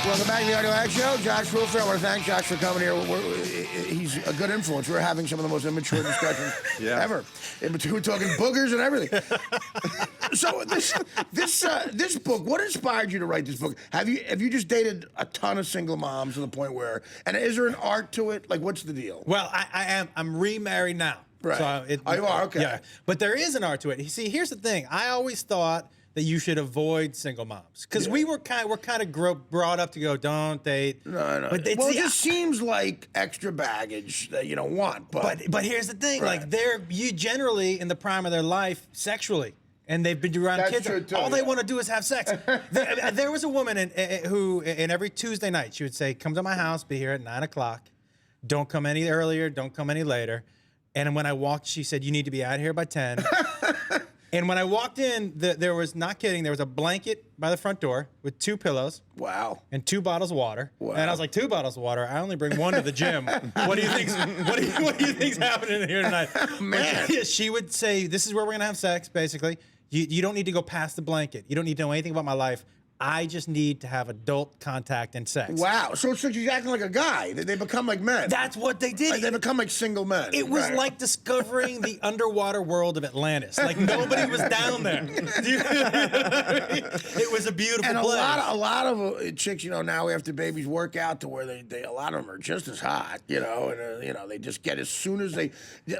Welcome back to the Artie Lange Show. Josh Fulfer. I want to thank Josh for coming here. He's a good influence. We're having some of the most immature discussions ever. We're talking boogers and everything. So this book, what inspired you to write this book? Have you just dated a ton of single moms to the point where, and is there an art to it? Like, what's the deal? Well, I'm remarried now. Right. So you are? Okay. Yeah. But there is an art to it. See, here's the thing. I always thought that you should avoid single moms because we're kind of brought up to go, don't date. No. But it just seems like extra baggage that you don't want. But here's the thing. Right. Like you generally in the prime of their life sexually. And they've been around That's kids. true, too, all they want to do is have sex. There was a woman who, every Tuesday night, she would say, "Come to my house, be here at 9 o'clock. Don't come any earlier. Don't come any later." And when I walked, she said, "You need to be out here by 10." And when I walked in, there was, not kidding, there was a blanket by the front door with 2 pillows. Wow. And 2 bottles of water. Wow. And I was like, 2 bottles of water? I only bring 1 to the gym. What do you think's happening here tonight? Man. She would say, "This is where we're going to have sex," basically. You don't need to go past the blanket. You don't need to know anything about my life. I just need to have adult contact and sex. Wow. So she's acting like a guy. They become like men. That's what they did. Like they become like single men. It was like discovering the underwater world of Atlantis. Like nobody was down there. It was a beautiful and place. a lot of chicks, now after babies work out to where they a lot of them are just as hot, and they just get as soon as they,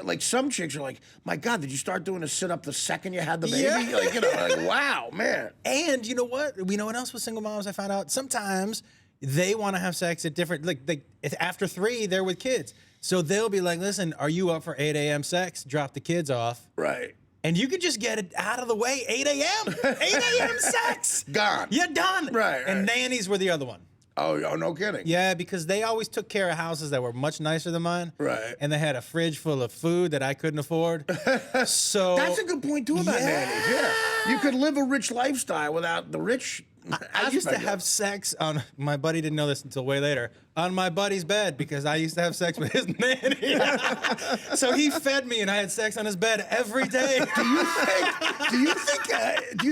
like some chicks are like, "My God, did you start doing a sit up the second you had the baby?" Yeah. Like wow, man. And you know what? We know what else with single moms I found out? Sometimes they want to have sex at different, like after 3, they're with kids. So they'll be like, "Listen, are you up for 8 a.m. sex? Drop the kids off." Right. And you could just get it out of the way, 8 a.m. 8 a.m. sex. Gone. You're done. Right. And nannies were the other one. Oh, no kidding. Yeah, because they always took care of houses that were much nicer than mine. Right. And they had a fridge full of food that I couldn't afford. So that's a good point too about nannies. Yeah. You could live a rich lifestyle without the rich. I used to have sex on, my buddy didn't know this until way later, on my buddy's bed because I used to have sex with his nanny. So he fed me and I had sex on his bed every day. Do you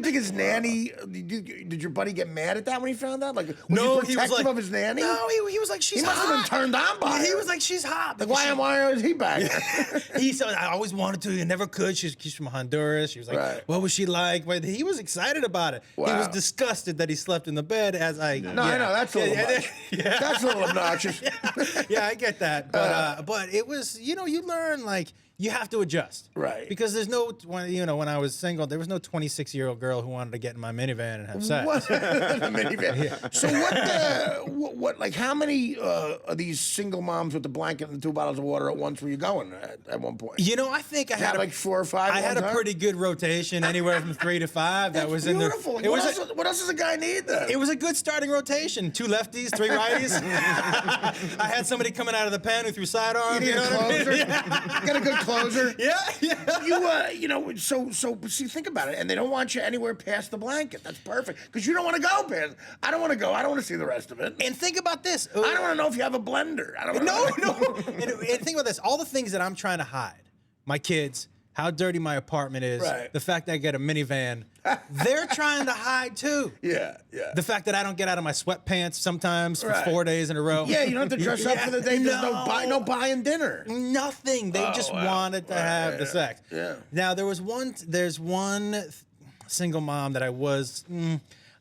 think his nanny, did your buddy get mad at that when he found out? Like, was No, he he was protective like, of his nanny? No, he was like, "She's He hot." must have been turned on by He her. was like, "She's hot." Like, why is he back there? He said, "I always wanted to, and never could." She's from Honduras. She was like, Right. "What was she like?" But he was excited about it. Wow. He was disgusted that he slept in the bed as I. No, I know that's a little much. Yeah. That's a little obnoxious. Yeah, I get that. But it was, you learn like you have to adjust. Right. Because there's no, when I was single, there was no 26-year-old girl who wanted to get in my minivan and have sex. What? The minivan. Yeah. So what? Like, how many of these single moms with the blanket and the 2 bottles of water at once were you going at one point? I think I had like 4 or 5. I had a pretty good rotation, anywhere from 3 to 5. That was beautiful. in there. What else does a guy need then? It was a good starting rotation. 2 lefties, 3 righties. I had somebody coming out of the pen who threw sidearm. You need a closer. Yeah. Got a good closer. Yeah. So see, think about it, and they don't want you anywhere past the blanket. That's perfect because you don't want to go past. I don't want to go. I don't want to see the rest of it. And think about this. I don't want to know if you have a blender. I don't. No. And think about this. All the things that I'm trying to hide. My kids. How dirty my apartment is. Right. The fact that I get a minivan. They're trying to hide too. Yeah. The fact that I don't get out of my sweatpants sometimes for 4 days in a row. Yeah, you don't have to dress up for the day. There's no buying dinner. Nothing. They just wanted to have the sex. Yeah. Now there's one single mom that I was.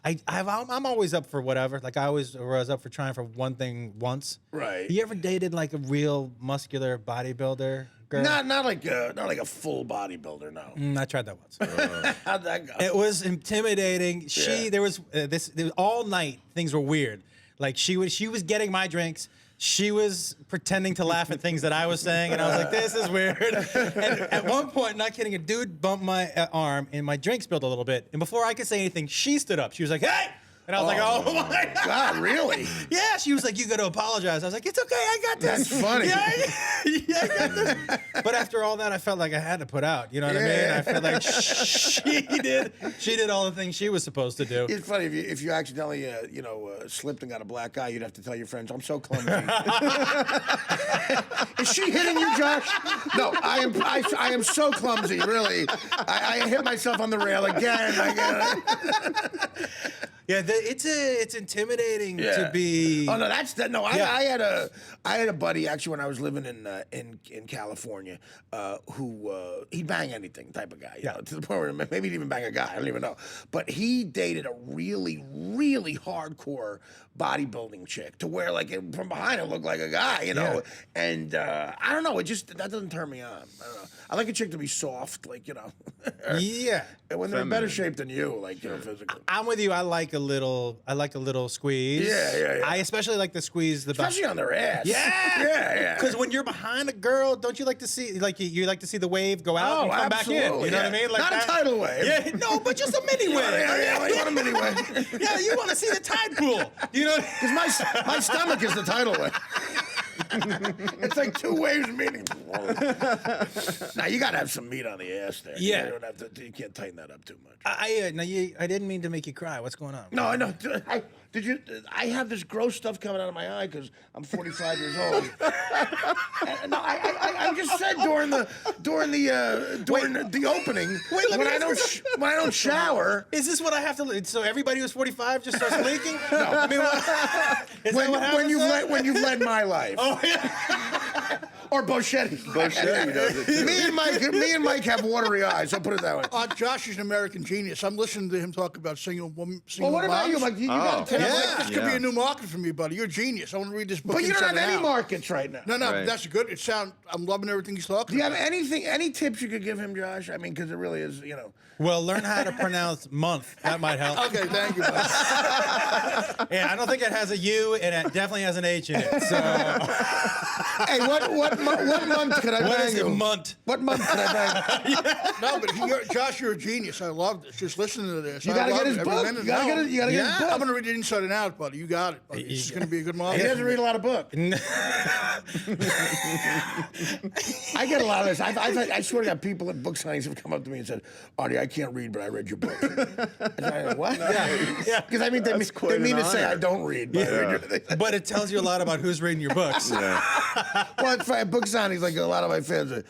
I'm always up for whatever. Like I always was up for trying for one thing once. Right. You ever dated like a real muscular bodybuilder girl? Not like a full bodybuilder. No. I tried that once. How'd that go? It was intimidating. There was all night. Things were weird. Like she was getting my drinks. She was pretending to laugh at things that I was saying, and I was like, "This is weird." And at one point, not kidding, a dude bumped my arm, and my drink spilled a little bit. And before I could say anything, she stood up. She was like, "Hey!" And I was like, "Oh my God, really?" Yeah, she was like, "You got to apologize." I was like, "It's okay, I got this." That's funny. Yeah, I got this. But after all that, I felt like I had to put out. You know what I mean? I felt like she did all the things she was supposed to do. It's funny if you accidentally slipped and got a black eye, you'd have to tell your friends, "I'm so clumsy." Is she hitting you, Josh? No, I am so clumsy. Really, I hit myself on the rail again. It's intimidating to be. Oh no, I had a buddy actually when I was living in California who he'd bang anything type of guy. You know, to the point where maybe he'd even bang a guy. I don't even know. But he dated a really, really hardcore bodybuilding chick to where like from behind it looked like a guy. You know, and I don't know. That doesn't turn me on. I don't know. I like a chick to be soft, like, you know. Yeah. And when they're in better shape than you, like, you know, physically. I'm with you. I like a little squeeze. Yeah. I especially like to squeeze the especially on their ass. Yeah. Because when you're behind a girl, don't you like to see you like to see the wave go out and come back in? You know what I mean? Like not a tidal wave. Yeah, no, but just a mini wave. Yeah, you want a mini wave. Yeah, you want to see the tide pool. You know, because my stomach is the tidal wave. It's like two waves meeting. Now you gotta have some meat on the ass there. Yeah, you can't tighten that up too much. I didn't mean to make you cry. What's going on? No, I know. I have this gross stuff coming out of my eye because I'm 45 years old. No, I just said during the opening when I don't shower. Is this what I have to? So everybody who's 45 just starts leaking? No, I mean, when you've led my life. Oh yeah. Or Boschetti. Boschetti does it. Me and Mike have watery eyes. I'll put it that way. Josh is an American genius. I'm listening to him talk about single woman. Well, what about you, Mike? You got to this could be a new market for me, buddy. You're a genius. I want to read this book. But you don't have any markets right now. No, but that's good. I'm loving everything he's talking. Do you have any tips you could give him, Josh? I mean, because it really is, you know. Well, learn how to pronounce month. That might help. Okay, thank you, buddy. Yeah, I don't think it has a U, and it definitely has an H in it. So. Hey, what month could I bang you? What is it, month? What month could I bang you? No, but Josh, you're a genius. I love this. Just listening to this. You got to get his book. You got to get his book. I'm going to read it inside and out, buddy. You got it, buddy. This is going to be a good market. He doesn't read a lot of books. I get a lot of this. I swear to God, people at book signings have come up to me and said, Artie, I can't read, but I read your book. And I go, what? Yeah. Because I mean, they mean to say I don't read, but I read your thing. But it tells you a lot about who's reading your books. Well, at book signings, like a lot of my fans,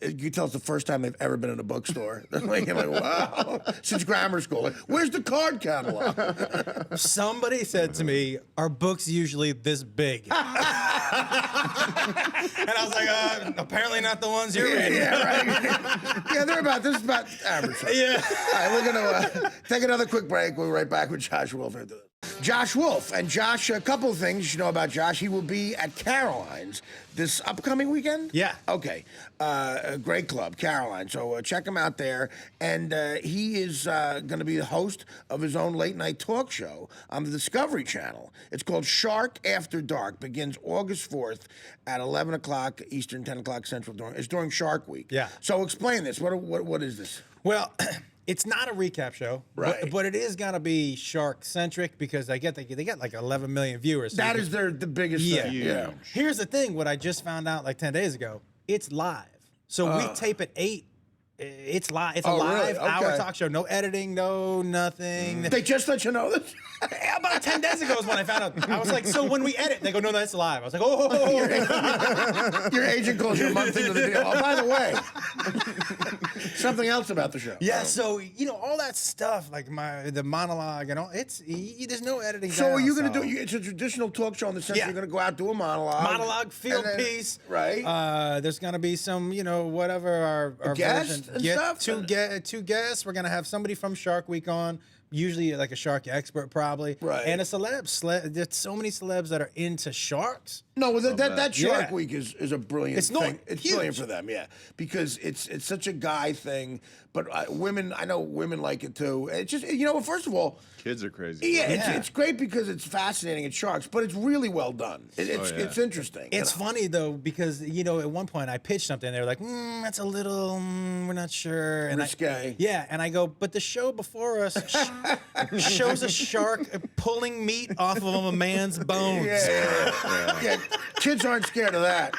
you can tell it's the first time they've ever been in a bookstore. I'm like, wow. Since grammar school. Like, where's the card catalog? Somebody said to me, are books usually this big? And I was like, apparently not the ones you're reading. Yeah, right. Yeah, this is about average. Yeah. All right, we're going to take another quick break. We'll be right back with Josh Wolf after this. Josh Wolf. And Josh, a couple of things you should know about Josh. He will be at Caroline's this upcoming weekend? Yeah. Okay. A great club, Caroline. So check him out there. And he is going to be the host of his own late-night talk show on the Discovery Channel. It's called Shark After Dark. Begins August 4th at 11 o'clock Eastern, 10 o'clock Central. It's during Shark Week. Yeah. So explain this. What is this? Well... It's not a recap show, right? But it is gonna be shark centric because they get like 11 million viewers. So that is the biggest thing. Yeah. Here's the thing: what I just found out like 10 days ago, it's live. So we tape at 8. It's live. It's a live hour talk show. No editing. No nothing. They just let you know this. About 10 days ago is when I found out. I was like, so when we edit, they go, no, that's live. I was like, oh. Your agent calls you a month into the deal. Oh, by the way, something else about the show. Yeah, so all that stuff, like the monologue and all. There's no editing. So are you going to do? It's a traditional talk show in the sense you're going to go out do a monologue, field piece, right? There's going to be some, whatever our guests and stuff. Two guests. We're going to have somebody from Shark Week on. Usually like a shark expert, probably. Right. And a celeb. There's so many celebs that are into sharks. No, well, that Shark Week is a brilliant thing. It's huge. Brilliant for them, yeah. Because it's such a guy thing. But I know women like it too. It's just, first of all, kids are crazy. Yeah, it's great because it's fascinating. It's sharks, but it's really well done. It's interesting. It's funny though because at one point I pitched something. They were like, "That's a little, we're not sure." And risque. And I go, "But the show before us shows a shark pulling meat off of a man's bones." Yeah. Kids aren't scared of that.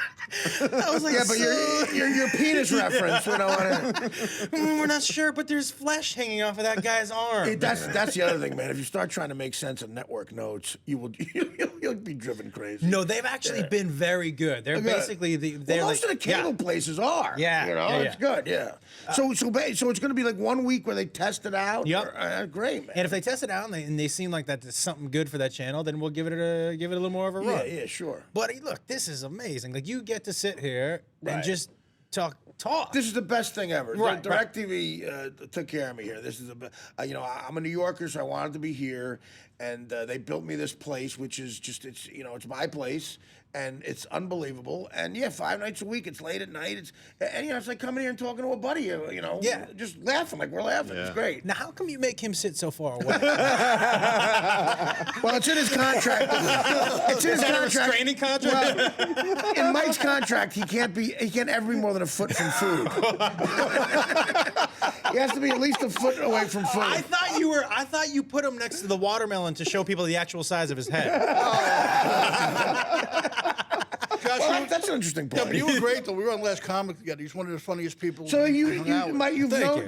I was like, yeah, but your penis reference, we don't want to. We're not sure, but there's flesh hanging off of that guy's arm. That's the other thing, man. If you start trying to make sense of network notes, you'll You'll be driven crazy. No, they've actually been very good. They're Good. basically they're Most like, of the cable places are. Yeah, you know, yeah, it's good. Yeah. So it's going to be like 1 week where they test it out. Yep. Great, man. And if they test it out and they seem like that's something good for that channel, then we'll give it a little more of a run. Yeah, sure. But look, this is amazing. Like you get to sit here and Right. just talk. This is the best thing ever. Right, DirecTV took care of me here. This is I'm a New Yorker, so I wanted to be here, and they built me this place, which is just it's my place, and it's unbelievable. And yeah, 5 nights a week. It's late at night. It's like coming here and talking to a buddy. Yeah. just laughing like we're laughing. It's great. Now, how come you make him sit so far away? Well, it's in his contract. It's in his contract. Restraining contract? Well, in Mike's contract, he can't ever be more than a foot from food. He has to be at least a foot away from food. I thought you put him next to the watermelon to show people the actual size of his head. Josh, Well, that's an interesting yeah, point. but you were great though. We were on Last Comic together. He's one of the funniest people. So we hung out with. Mike,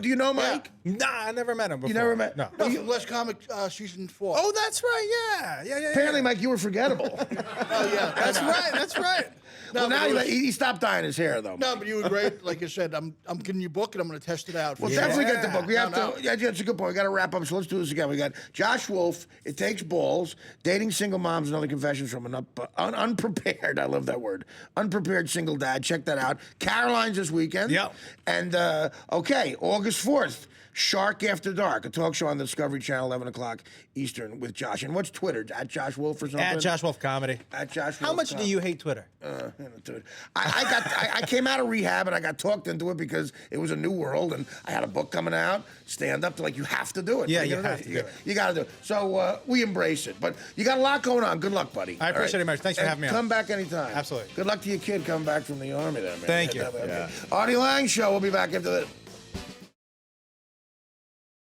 do you know Mike? Nah, I never met him before. You never met? No. No, from Last Comic season 4. Oh, that's right. Yeah. Apparently, Mike, you were forgettable. Oh yeah, That's right. Well, but now it was- he stopped dyeing his hair, though. No, but you were great. Like I said, I'm getting your book and I'm going to test it out. Well, for definitely you. get the book. We have No. to. Yeah, that's a good point. We got to wrap up. So let's do this again. We got Josh Wolf. It Takes Balls. Dating single moms and other confessions from an unprepared. I love that word. Unprepared single dad. Check that out. Caroline's this weekend. Yep. And okay, August 4th. Shark After Dark, a talk show on the Discovery Channel, 11 o'clock Eastern with Josh. And what's Twitter? At Josh Wolf or something? At Josh Wolf Comedy. At Josh How Wolf much do Comedy. you hate Twitter? Dude, I came out of rehab and I got talked into it because it was a new world and I had a book coming out. Stand up to you have to do it. Yeah, What are you gonna have to do it. You got to do it. So we embrace it, but you got a lot going on. Good luck, buddy. I appreciate it, Mark. Thanks for And having me on. Come back anytime. Absolutely. Good luck to your kid coming back from the army, there, man. Thank you. Okay. Artie Lange Show. We'll be back after this.